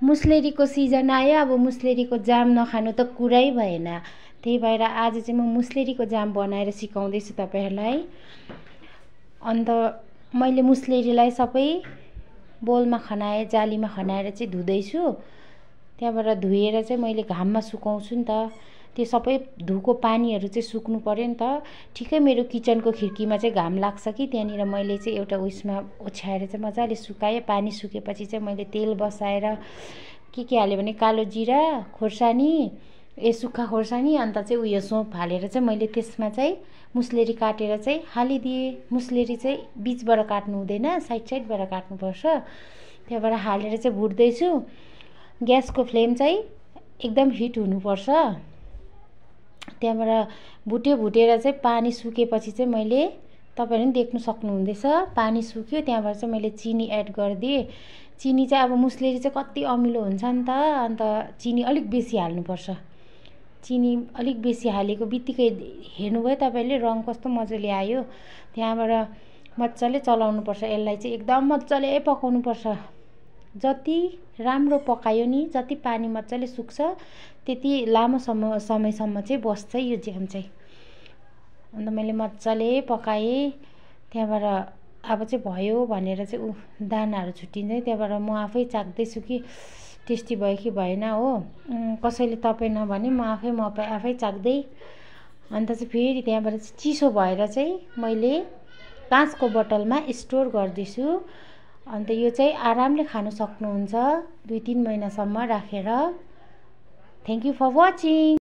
मुस्लेरीको season आयो। अब मुस्लेरीको जाम नखानु त कुरै भएन। त्यही भएर आज चाहिँ म मुस्लेरीको जाम बनाएर सिकाउँदैछु तपाईहरुलाई। अन्त मैले मुस्लेरीलाई सबै बोलमा खनाए जालीमा खनाएर चाहिँ धुदैछु। त्यहाँबाट धुएर चाहिँ मैले घाममा सुकाउँछु नि त। त्यो सबै धुको पानीहरु चाहिँ सुक्नु पर्यो नि त। ठिकै मेरो किचनको खिड्कीमा चाहिँ घाम लाग्छ कि त्यहाँनिर मैले चाहिँ एउटा उइसमा ओछ्याएर चाहिँ मजाले सुकाए। पानी सुकेपछि चाहिँ मैले तेल बसाएर के हाले भने कालो जिरा, खोर्सानी, सुक्खा खोर्सानी अन्त चाहिँ उयो सोप हालेर चाहिँ मैले त्यसमा चाहिँ मुस्लेरी काटेर चाहिँ हालिदिए। मुस्लेरी चाहिँ बीचबाट काट्नु हुँदैन, साइडबाट काट्नुपर्छ। त्यहाँबाट हालेर चाहिँ भुट्दैछु। ग्यासको फ्लेम चाहिँ एकदम हिट हुनुपर्छ। त्यहाँबाट भुटेर चाहिँ पानी सुकेपछि चाहिँ मैले तपाईहरुले पनि देख्न सक्नुहुँदैछ पानी सुक्यो। त्यहाँबाट चाहिँ मैले चिनी एड गर्दिए। चिनी चाहिँ अब मुस्लेरी चाहिँ कति अमिलो हुन्छ नि त। अन्त चिनी अलिक बेसी हाल्नुपर्छ। चिनी अलिक बेसी हालेको बित्तिकै हेर्नुभयो तपाईले रङ कस्तो मजाले आयो। त्यहाँबाट मजाले चलाउनु पर्छ। यसलाई चाहिँ एकदम मजाले पकाउनु पर्छ। जति राम्रो पकायो नि, जति पानी मजाले सुक्छ त्यति लामो समयसम्म चाहिँ बस्छ यो ज्याम चाहिँ। अन्त मैले मजाले पकाए। त्यहाँबाट अब चाहिँ भयो भनेर चाहिँ दानाहरु छुट्टिन्छ। त्यहाँबाट म आफै चाख्दैछु कि टेस्टी भयो कि भएन हो। कसैले तपाई नभनी म आफै चाख्दै अन्त चाहिँ फेरि त्यहाँबाट चिसो भएर चाहिँ मैले काँचको बोतलमा स्टोर गर्दैछु। अन्त यो चाहिँ आरामले खान सक्नुहुन्छ 2-3 महिनासम्म राखेर। Thank you for watching.